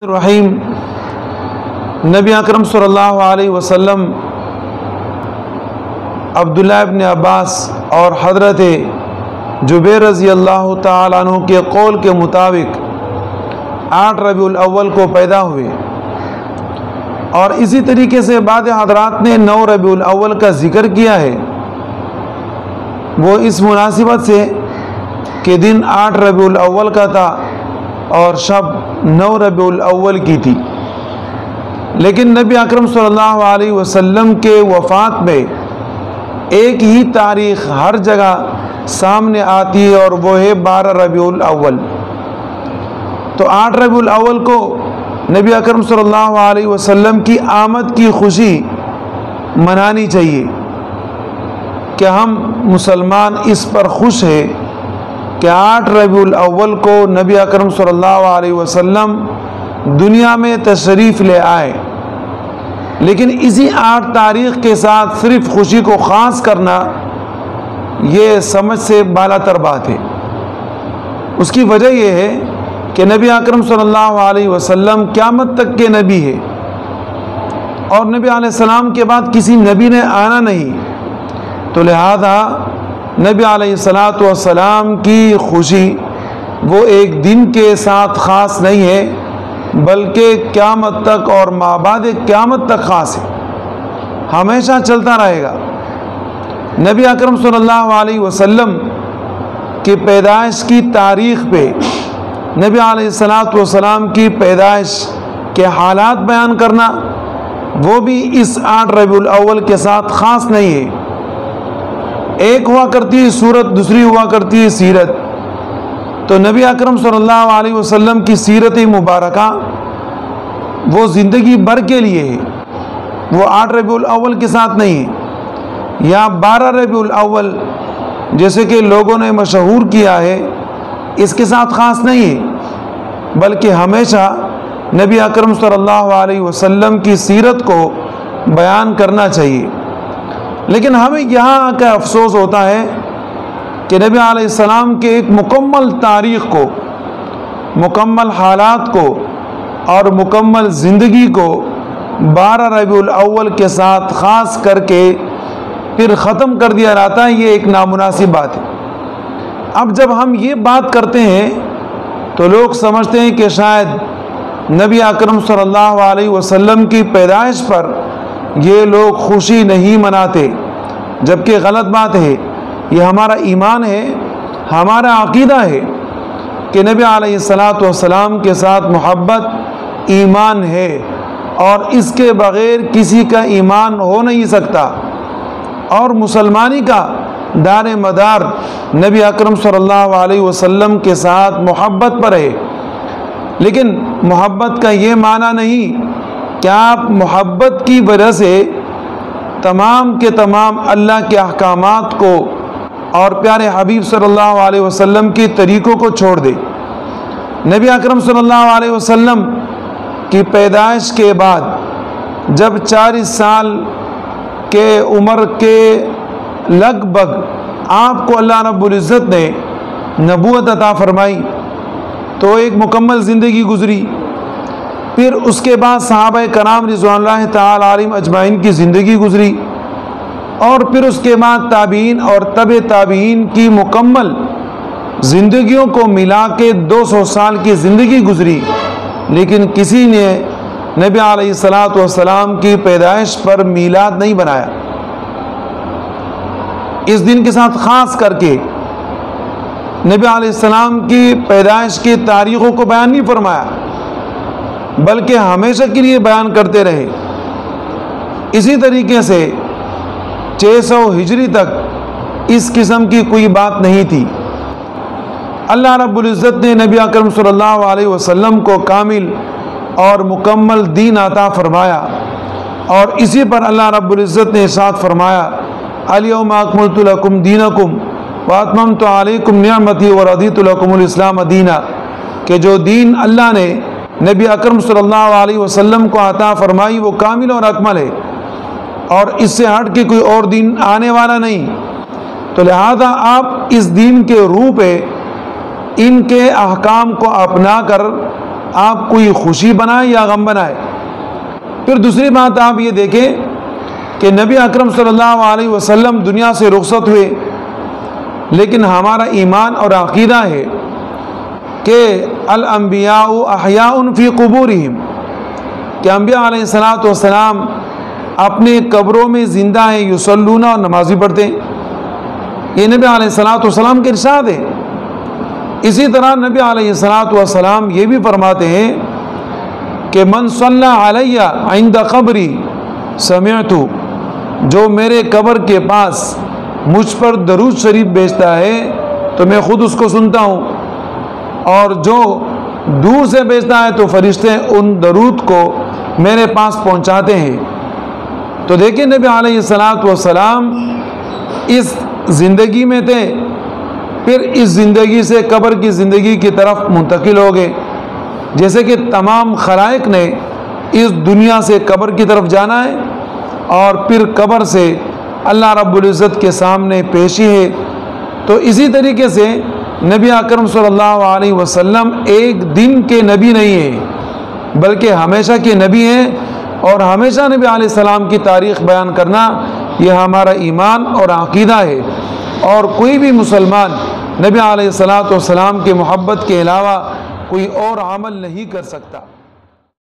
الرحیم نبی اکرم صلی اللہ علیہ وسلم عبداللہ ابن عباس اور حضرت جبیر رضی اللہ تعالیٰ عنہ کے قول کے مطابق 8 ربیع الاول کو پیدا ہوئے، اور اسی طریقے سے بعض حضرات نے 9 ربیع الاول کا ذکر کیا ہے، وہ اس مناسبت سے کہ دن 8 ربیع الاول کا تھا اور شب 9 ربیع الاول کی تھی۔ لیکن نبی اکرم صلی اللہ علیہ وسلم کے وفات میں ایک ہی تاریخ ہر جگہ سامنے آتی ہے، اور وہ ہے 12 ربیع الاول۔ تو 8 ربیع الاول کو نبی اکرم صلی اللہ علیہ وسلم کی آمد کی خوشی منانی چاہیے کہ ہم مسلمان اس پر خوش ہیں کہ 8 ربیع الاول کو نبی اکرم صلی اللہ علیہ وسلم دنیا میں تشریف لے آئے۔ لیکن اسی 8 تاریخ کے ساتھ صرف خوشی کو خاص کرنا یہ سمجھ سے بالا تر بات ہے۔ اس کی وجہ یہ ہے کہ نبی اکرم صلی اللہ علیہ وسلم قیامت تک کے نبی ہے، اور نبی علیہ السلام کے بعد کسی نبی نے آنا نہیں، تو لہذا نبی علیہ السلام کی خوشی وہ ایک دن کے ساتھ خاص نہیں ہے، بلکہ قیامت تک اور مابعد قیامت تک خاص ہے، ہمیشہ چلتا رہے گا۔ نبی اکرم صلی اللہ علیہ وسلم کی پیدائش کی تاریخ پہ نبی علیہ السلام کی پیدائش کے حالات بیان کرنا وہ بھی اس 8 ربیع الاول کے ساتھ خاص نہیں ہے۔ ایک ہوا کرتی ہے صورت، دوسری ہوا کرتی ہے سیرت۔ تو نبی اکرم صلی اللہ علیہ وسلم کی سیرت مبارکہ وہ زندگی بھر کے لیے ہے، وہ 8 ربیع الاول کے ساتھ نہیں ہے، یا 12 ربیع الاول جیسے کہ لوگوں نے مشہور کیا ہے اس کے ساتھ خاص نہیں ہے، بلکہ ہمیشہ نبی اکرم صلی اللہ علیہ وسلم کی سیرت کو بیان کرنا چاہیے۔ لیکن ہمیں یہاں کا افسوس ہوتا ہے کہ نبی علیہ السلام کے ایک مکمل تاریخ کو، مکمل حالات کو اور مکمل زندگی کو 12 ربیع الاول کے ساتھ خاص کر کے پھر ختم کر دیا جاتا ہے، یہ ایک نامناسب بات ہے۔ اب جب ہم یہ بات کرتے ہیں تو لوگ سمجھتے ہیں کہ شاید نبی اکرم صلی اللہ علیہ وسلم کی پیدائش پر یہ لوگ خوشی نہیں مناتے، جبکہ غلط بات ہے۔ یہ ہمارا ایمان ہے، ہمارا عقیدہ ہے کہ نبی علیہ السلام کے ساتھ محبت ایمان ہے، اور اس کے بغیر کسی کا ایمان ہو نہیں سکتا، اور مسلمانی کا دار مدار نبی اکرم صلی اللہ علیہ وسلم کے ساتھ محبت پر ہے۔ لیکن محبت کا یہ معنی نہیں کہ آپ محبت کی وجہ سے تمام کے تمام اللہ کے احکامات کو اور پیارے حبیب صلی اللہ علیہ وسلم کے طریقوں کو چھوڑ دیں۔ نبی اکرم صلی اللہ علیہ وسلم کی پیدائش کے بعد جب 40 سال کے عمر کے لگ بھگ آپ کو اللہ رب العزت نے نبوت عطا فرمائی، تو ایک مکمل زندگی گزری۔ پھر اس کے بعد صحابہ کرام رضوان اللہ تعالی علیہم اجمعین کی زندگی گزری، اور پھر اس کے بعد تابعین اور تبع تابعین کی مکمل زندگیوں کو ملا کے 200 سال کی زندگی گزری، لیکن کسی نے نبی علیہ السلام کی پیدائش پر میلاد نہیں بنایا۔ اس دن کے ساتھ خاص کر کے نبی علیہ السلام کی پیدائش کی تاریخوں کو بیان نہیں فرمایا، بلکہ ہمیشہ کے لیے بیان کرتے رہے۔ اسی طریقے سے 600 ہجری تک اس قسم کی کوئی بات نہیں تھی۔ اللہ رب العزت نے نبی اکرم صلی اللہ علیہ وسلم کو کامل اور مکمل دین عطا فرمایا، اور اسی پر اللہ رب العزت نے ارشاد فرمایا، الیوم اکملت لکم دینکم واتممت علیکم نعمتی ورضیت لکم الاسلام دینا، کہ جو دین اللہ نے نبی اکرم صلی اللہ علیہ وسلم کو عطا فرمائی وہ کامل اور اکمل ہے، اور اس سے ہٹ کے کوئی اور دین آنے والا نہیں۔ تو لہذا آپ اس دین کے روح پہ ان کے احکام کو اپنا کر آپ کوئی خوشی بنائیں یا غم بنائیں۔ پھر دوسری بات آپ یہ دیکھیں کہ نبی اکرم صلی اللہ علیہ وسلم دنیا سے رخصت ہوئے، لیکن ہمارا ایمان اور عقیدہ ہے کہ الانبیاء احیاء فی قبورہم، کہ انبیاء علیہ الصلوۃ والسلام اپنے قبروں میں زندہ ہیں، یصلون اور نمازی پڑھتے ہیں۔ یہ نبی علیہ الصلوۃ والسلام کے ارشاد ہے۔ اسی طرح نبی علیہ الصلوۃ والسلام یہ بھی فرماتے ہیں کہ من صلی علی عند قبری سمعت، جو میرے قبر کے پاس مجھ پر درود شریف بھیجتا ہے تو میں خود اس کو سنتا ہوں، اور جو دور سے بھیجتا ہے تو فرشتے ان درود کو میرے پاس پہنچاتے ہیں۔ تو دیکھیں نبی علیہ الصلوۃ والسلام اس زندگی میں تھے، پھر اس زندگی سے قبر کی زندگی کی طرف منتقل ہو گئے، جیسے کہ تمام خلائق نے اس دنیا سے قبر کی طرف جانا ہے اور پھر قبر سے اللہ رب العزت کے سامنے پیشی ہے۔ تو اسی طریقے سے نبی اکرم صلی اللہ علیہ وسلم ایک دن کے نبی نہیں ہیں، بلکہ ہمیشہ کے نبی ہیں، اور ہمیشہ نبی علیہ السلام کی تاریخ بیان کرنا یہ ہمارا ایمان اور عقیدہ ہے، اور کوئی بھی مسلمان نبی علیہ الصلوۃ والسلام کی محبت کے علاوہ کوئی اور عمل نہیں کر سکتا۔